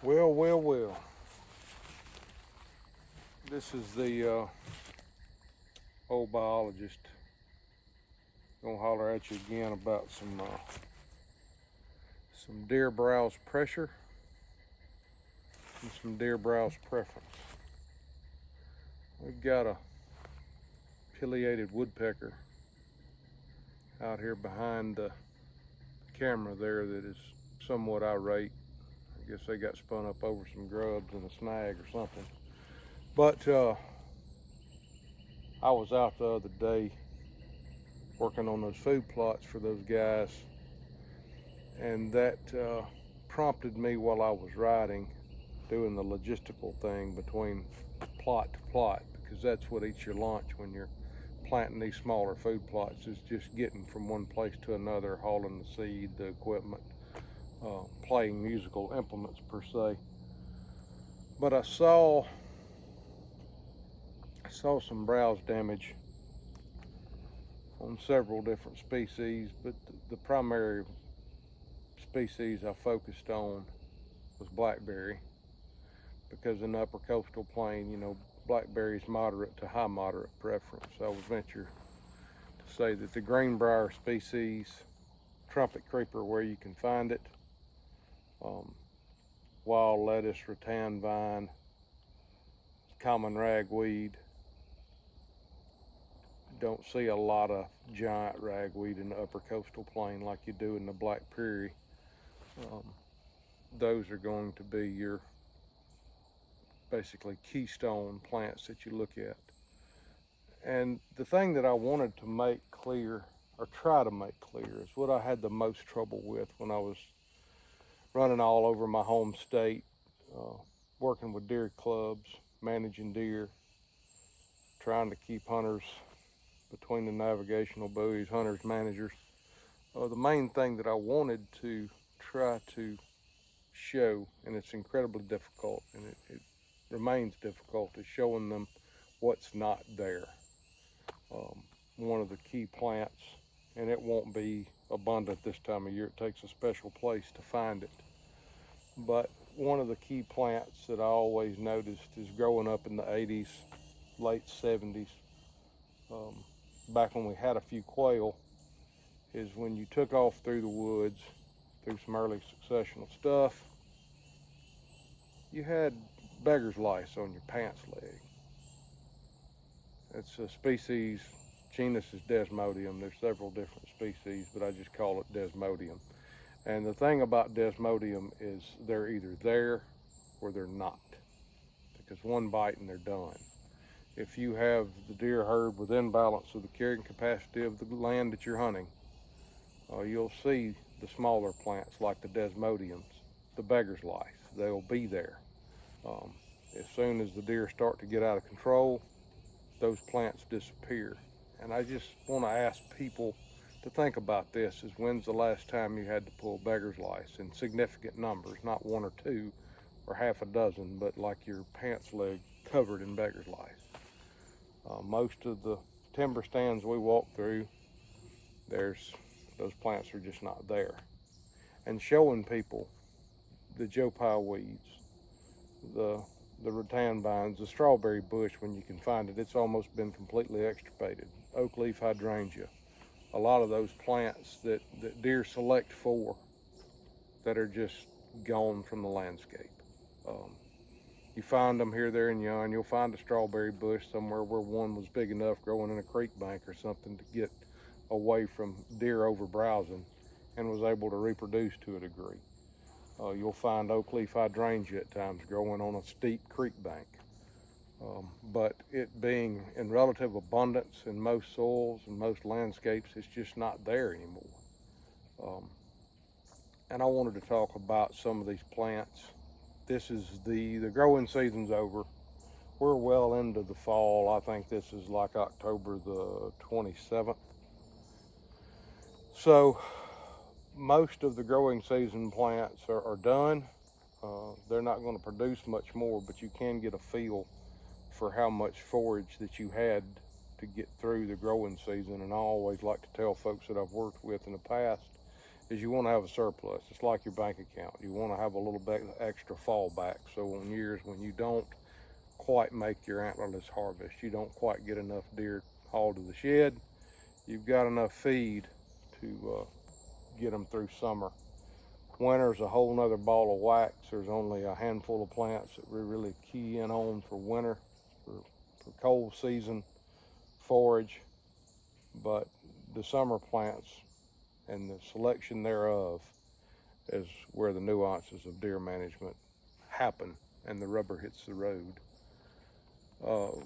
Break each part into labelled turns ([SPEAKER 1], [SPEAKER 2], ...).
[SPEAKER 1] Well. This is the old biologist. Gonna holler at you again about some deer browse pressure and some deer browse preference. We've got a pileated woodpecker out here behind the camera there that is somewhat irate. I guess they got spun up over some grubs and a snag or something. But I was out the other day working on those food plots for those guys, and that prompted me while I was riding, doing the logistical thing between plot to plot, because that's what eats your lunch when you're planting these smaller food plots, is just getting from one place to another, hauling the seed, the equipment, playing musical implements per se. But I saw some browse damage on several different species, but the primary species I focused on was blackberry, because in the upper coastal plain, blackberry is moderate to high moderate preference. I would venture to say that the greenbrier species, trumpet creeper where you can find it, wild lettuce, rattan vine, common ragweed. Don't see a lot of giant ragweed in the upper coastal plain like you do in the Black Prairie. Those are going to be your basically keystone plants that you look at. And the thing that I wanted to make clear, or try to make clear, is what I had the most trouble with when I was running all over my home state, working with deer clubs, managing deer, trying to keep hunters between the navigational buoys, hunters, managers. The main thing that I wanted to try to show, and it's incredibly difficult, and it remains difficult, is showing them what's not there. One of the key plants, and it won't be abundant this time of year, it takes a special place to find it, but one of the key plants that I always noticed is growing up in the 80s, late 70s, back when we had a few quail, is when you took off through the woods, through some early successional stuff, you had beggar's lice on your pants leg. It's a species, genus is Desmodium. There's several different species, but I just call it Desmodium. And the thing about Desmodium is they're either there or they're not, because one bite and they're done. If you have the deer herd within balance of the carrying capacity of the land that you're hunting, you'll see the smaller plants like the Desmodiums, the beggar's lice. They'll be there. As soon as the deer start to get out of control, those plants disappear. And I just want to ask people to think about this, is when's the last time you had to pull beggar's lice in significant numbers, not one or two or half a dozen, but like your pants leg covered in beggar's lice. Most of the timber stands we walk through, those plants are just not there. And showing people the Joe Pye weeds, the rattan vines, the strawberry bush when you can find it, it's almost been completely extirpated. Oak leaf hydrangea, a lot of those plants that deer select for that are just gone from the landscape. You find them here, there, and yon. You'll find a strawberry bush somewhere where one was big enough growing in a creek bank or something to get away from deer over browsing and was able to reproduce to a degree. You'll find oak leaf hydrangea at times growing on a steep creek bank. But it being in relative abundance in most soils and most landscapes, it's just not there anymore. And I wanted to talk about some of these plants. This is the growing season's over. We're well into the fall. I think this is like October the 27th. So most of the growing season plants are done. They're not going to produce much more, but you can get a feel for how much forage that you had to get through the growing season. And I always like to tell folks that I've worked with in the past is you want to have a surplus. It's like your bank account. You want to have a little bit extra fallback. So on years when you don't quite make your antlerless harvest, you don't quite get enough deer hauled to the shed, you've got enough feed to get them through summer. Winter's a whole nother ball of wax. There's only a handful of plants that we really key in on for winter, for cold season forage, but the summer plants and the selection thereof is where the nuances of deer management happen and the rubber hits the road.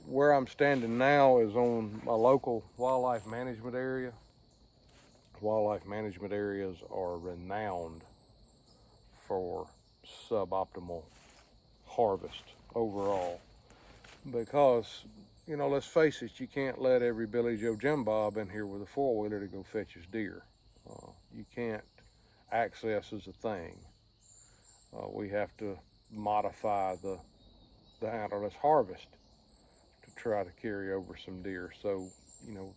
[SPEAKER 1] Where I'm standing now is on a local wildlife management area. Wildlife management areas are renowned for suboptimal harvest overall, because, you know, let's face it, you can't let every Billy Joe Jim Bob in here with a four-wheeler to go fetch his deer. You can't. Access is a thing. We have to modify the antlerless harvest to try to carry over some deer. So, you know,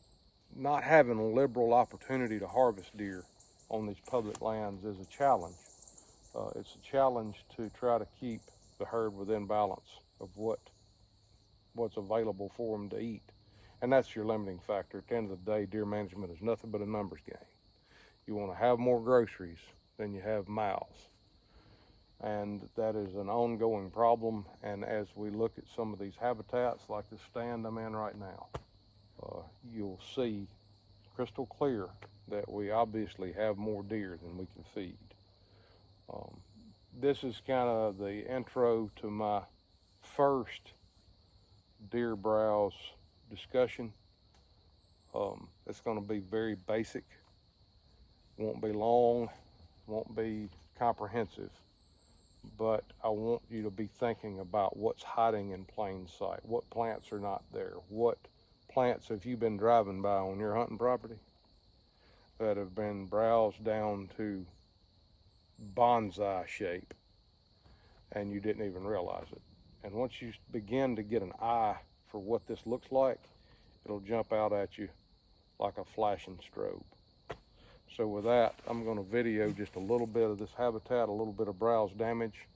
[SPEAKER 1] not having a liberal opportunity to harvest deer on these public lands is a challenge. It's a challenge to try to keep the herd within balance of what's available for them to eat. And that's your limiting factor. At the end of the day, deer management is nothing but a numbers game. You want to have more groceries than you have mouths. And that is an ongoing problem. And as we look at some of these habitats, like the stand I'm in right now, you'll see crystal clear that we obviously have more deer than we can feed. This is kind of the intro to my first deer browse discussion. It's going to be very basic, won't be long, won't be comprehensive, but I want you to be thinking about what's hiding in plain sight. What plants are not there? What plants have you been driving by on your hunting property that have been browsed down to bonsai shape and you didn't even realize it? And once you begin to get an eye for what this looks like, it'll jump out at you like a flashing strobe. So with that, I'm going to video just a little bit of this habitat, a little bit of browse damage.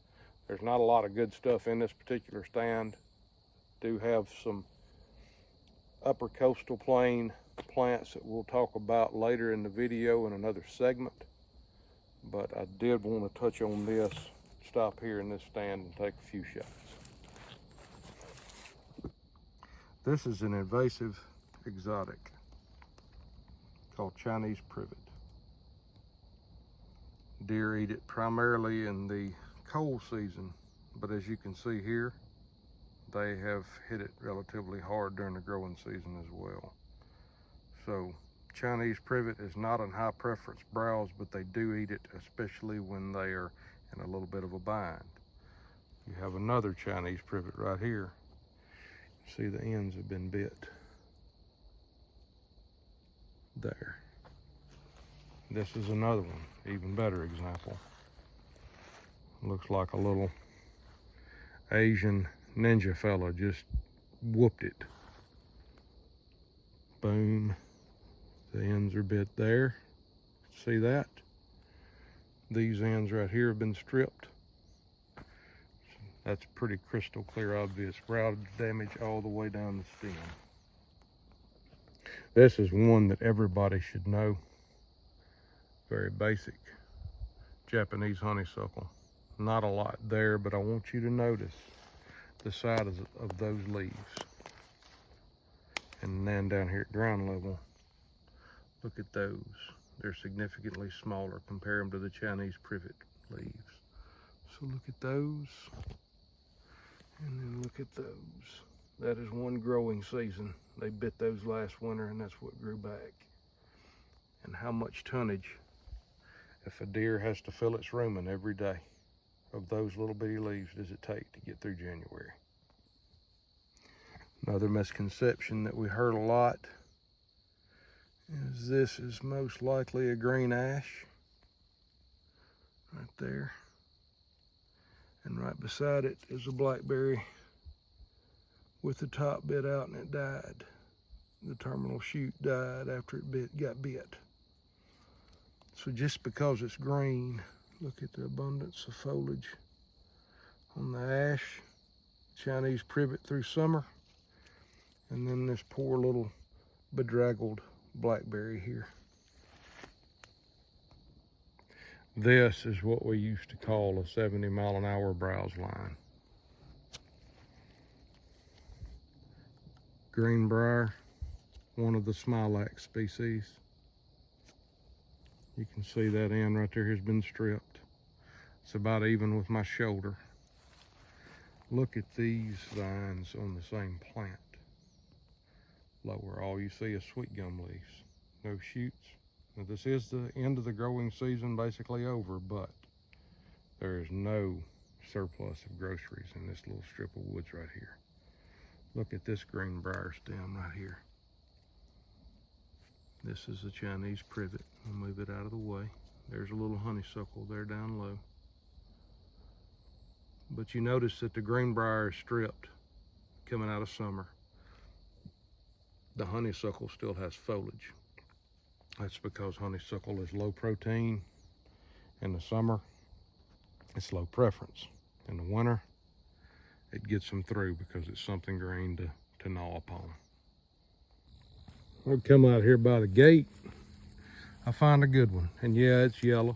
[SPEAKER 1] There's not a lot of good stuff in this particular stand. Do have some upper coastal plain plants that we'll talk about later in the video in another segment. But I did want to touch on this, stop here in this stand and take a few shots. This is an invasive exotic called Chinese privet. Deer eat it primarily in the cold season, but as you can see here, they have hit it relatively hard during the growing season as well. So Chinese privet is not a high preference browse, but they do eat it, especially when they are in a little bit of a bind. You have another Chinese privet right here. See, the ends have been bit. There. This is another one, even better example. Looks like a little Asian ninja fella just whooped it. Boom. The ends are bit there. See that? These ends right here have been stripped. That's pretty crystal clear, obvious browse damage all the way down the stem. This is one that everybody should know. Very basic. Japanese honeysuckle. Not a lot there, but I want you to notice the size of those leaves. And then down here at ground level, look at those. They're significantly smaller. Compare them to the Chinese privet leaves. So look at those. And then look at those. That is one growing season. They bit those last winter and that's what grew back. And how much tonnage, if a deer has to fill its rumen every day, of those little bitty leaves does it take to get through January? Another misconception that we heard a lot is this is most likely a green ash right there. And right beside it is a blackberry with the top bit out and it died. The terminal shoot died after it got bit. So just because it's green, look at the abundance of foliage on the ash, Chinese privet through summer, and then this poor little bedraggled blackberry here. This is what we used to call a 70-mile-an-hour browse line. Greenbrier, one of the smilax species. You can see that end right there has been stripped. It's about even with my shoulder. Look at these vines on the same plant. Lower, all you see is sweet gum leaves, no shoots. Now, this is the end of the growing season, basically over, but there is no surplus of groceries in this little strip of woods right here. Look at this greenbrier stem right here. This is a Chinese privet. I'll move it out of the way. There's a little honeysuckle there down low. But you notice that the greenbrier is stripped coming out of summer. The honeysuckle still has foliage. That's because honeysuckle is low protein. In the summer, it's low preference. In the winter, it gets them through because it's something green to gnaw upon. I'll come out here by the gate. I find a good one. And yeah, it's yellow.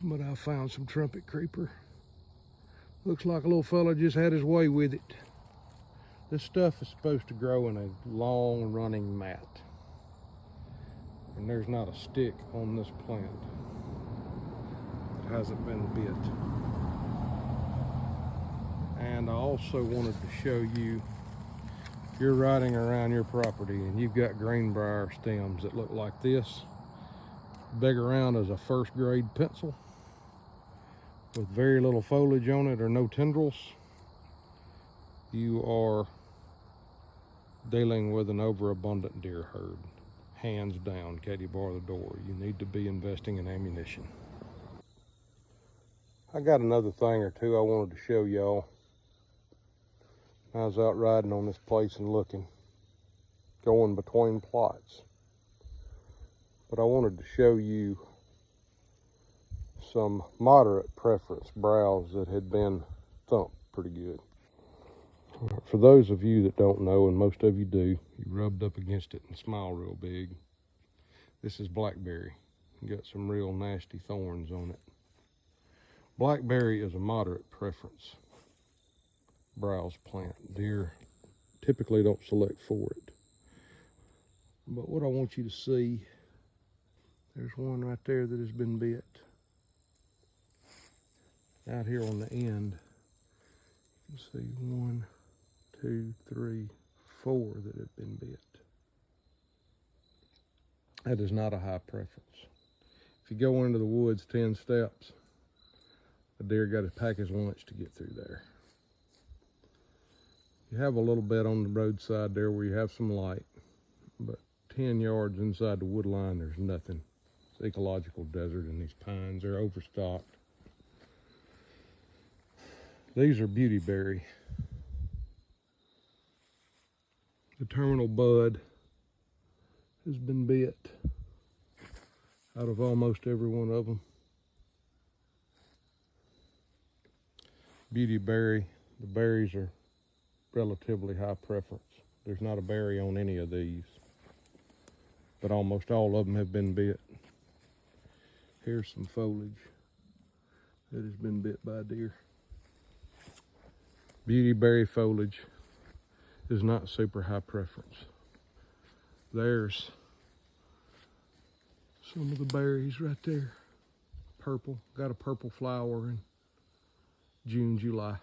[SPEAKER 1] But I found some trumpet creeper. Looks like a little fella just had his way with it. This stuff is supposed to grow in a long running mat. And there's not a stick on this plant that hasn't been bit. And I also wanted to show you, if you're riding around your property and you've got greenbrier stems that look like this, big around as a first grade pencil with very little foliage on it or no tendrils, you are dealing with an overabundant deer herd. Hands down, Katie, bar the door. You need to be investing in ammunition. I got another thing or two I wanted to show y'all. I was out riding on this place and looking, going between plots. But I wanted to show you some moderate preference browse that had been thumped pretty good. For those of you that don't know, and most of you do, you rubbed up against it and smile real big. This is blackberry. Got some real nasty thorns on it. Blackberry is a moderate preference browse plant. Deer typically don't select for it. But what I want you to see, there's one right there that has been bit. Out here on the end, you can see 1, 2, 3, 4 that have been bit. That is not a high preference. If you go into the woods 10 steps, a deer got to pack his lunch to get through there. You have a little bit on the roadside there where you have some light, but 10 yards inside the wood line, there's nothing. It's ecological desert, and these pines are overstocked. These are beautyberry. The terminal bud has been bit out of almost every one of them. Beautyberry, the berries are relatively high preference. There's not a berry on any of these, but almost all of them have been bit. Here's some foliage that has been bit by deer. Beautyberry foliage is not super high preference. There's some of the berries right there. Purple, got a purple flower in June, July.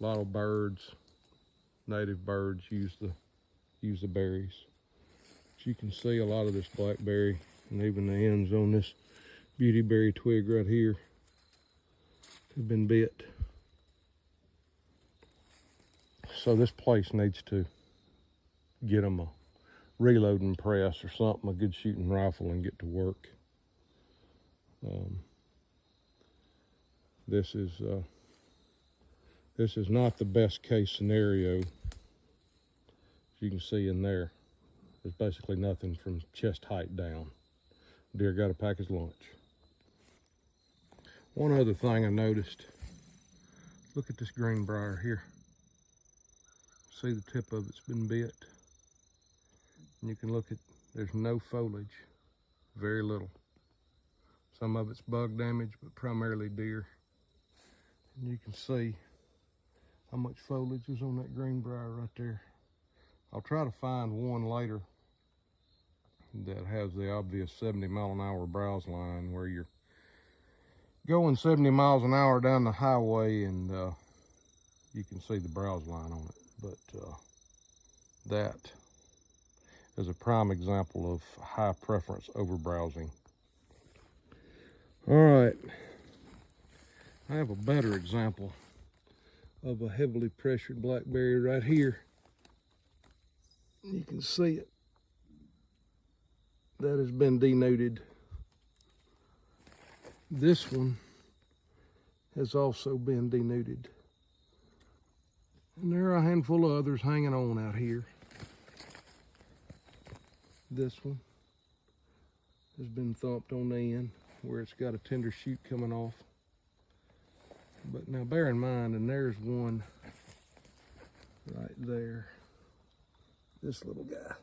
[SPEAKER 1] A lot of birds, native birds, use the berries. As you can see, a lot of this blackberry and even the ends on this beautyberry twig right here have been bit. So this place needs to get them a reloading press or something, a good shooting rifle, and get to work. This is not the best case scenario, as you can see in there. is basically nothing from chest height down. Deer got to pack his lunch. One other thing I noticed, look at this greenbrier here. See the tip of it's been bit. And you can look at, there's no foliage, very little. Some of it's bug damage, but primarily deer. And you can see how much foliage is on that greenbrier right there. I'll try to find one later that has the obvious 70-mile-an-hour browse line where you're going 70 miles an hour down the highway and you can see the browse line on it. But that is a prime example of high preference over browsing. All right, I have a better example of a heavily pressured blackberry right here. You can see it. That has been denuded. This one has also been denuded. And there are a handful of others hanging on out here. This one has been thumped on the end where it's got a tender shoot coming off. But now bear in mind, and there's one right there, this little guy.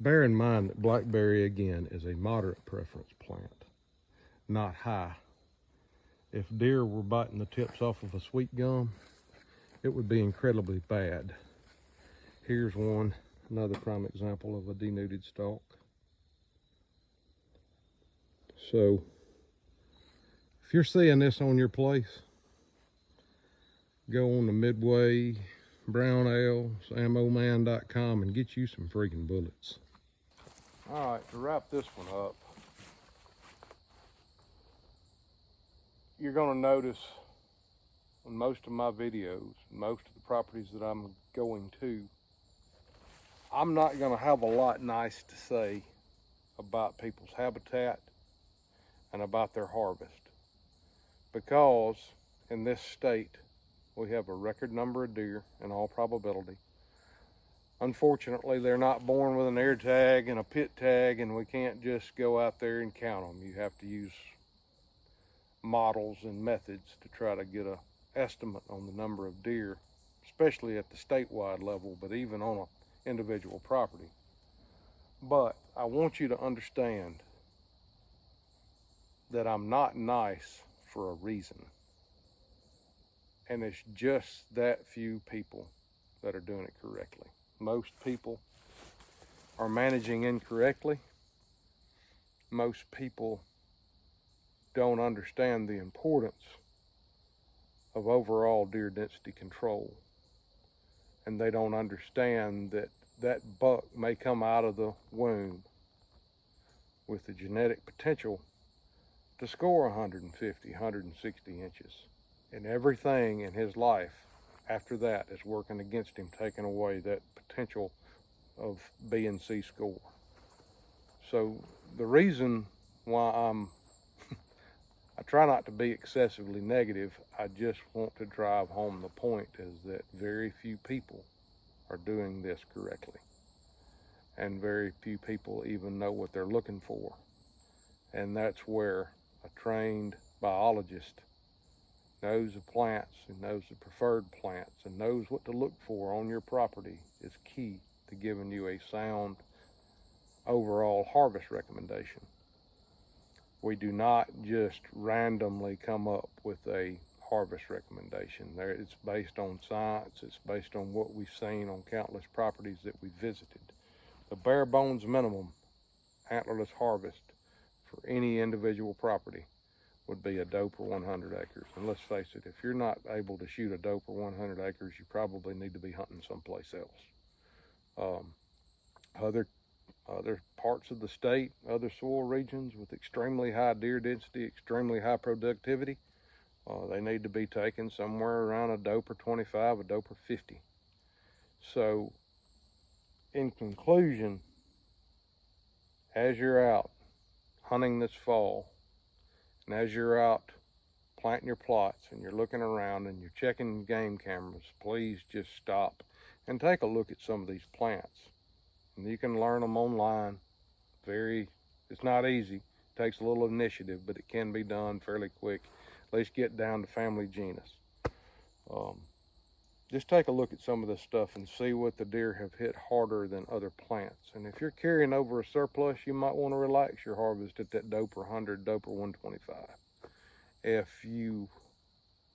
[SPEAKER 1] Bear in mind that blackberry, again, is a moderate preference plant, not high. If deer were biting the tips off of a sweet gum, it would be incredibly bad. Here's one, another prime example of a denuded stalk. So, if you're seeing this on your place, go on to Midway, Brownells, ammoman.com and get you some freaking bullets. All right, to wrap this one up, you're gonna notice in most of my videos, most of the properties that I'm going to, I'm not gonna have a lot nice to say about people's habitat and about their harvest, because in this state we have a record number of deer in all probability. Unfortunately, they're not born with an air tag and a pit tag, and we can't just go out there and count them. You have to use models and methods to try to get an estimate on the number of deer, especially at the statewide level, but even on an individual property. But I want you to understand that I'm not nice for a reason. And it's just that few people that are doing it correctly. Most people are managing incorrectly. Most people don't understand the importance of overall deer density control. And they don't understand that that buck may come out of the womb with the genetic potential to score 150, 160 inches. And everything in his life after that is working against him, taking away that potential of B and C score. So the reason why I try not to be excessively negative, I just want to drive home the point is that very few people are doing this correctly. And very few people even know what they're looking for. And that's where a trained biologist knows the plants and knows the preferred plants and knows what to look for on your property is key to giving you a sound overall harvest recommendation. We do not just randomly come up with a harvest recommendation. It's based on science, it's based on what we've seen on countless properties that we visited. The bare bones minimum antlerless harvest for any individual property would be a doe per 100 acres. And let's face it, if you're not able to shoot a doe per 100 acres, you probably need to be hunting someplace else. Other parts of the state, other soil regions with extremely high deer density, extremely high productivity, they need to be taken somewhere around a doe per 25, a doe per 50. So, in conclusion, as you're out hunting this fall, and as you're out planting your plots and you're looking around and you're checking game cameras, please just stop and take a look at some of these plants. And you can learn them online. It's not easy. It takes a little initiative, but it can be done fairly quick. At least get down to family genus. Just take a look at some of this stuff and see what the deer have hit harder than other plants. And if you're carrying over a surplus, you might want to relax your harvest at that Doper 100, Doper 125. If you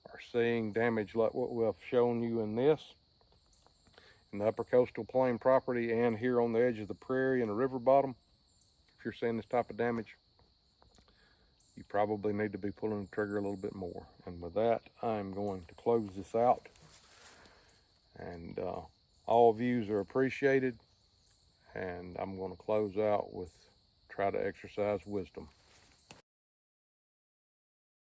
[SPEAKER 1] are seeing damage like what we've shown you in this, in the upper coastal plain property and here on the edge of the prairie and the river bottom, if you're seeing this type of damage, you probably need to be pulling the trigger a little bit more. And with that, I'm going to close this out. And all views are appreciated. And I'm going to close out with try to exercise wisdom.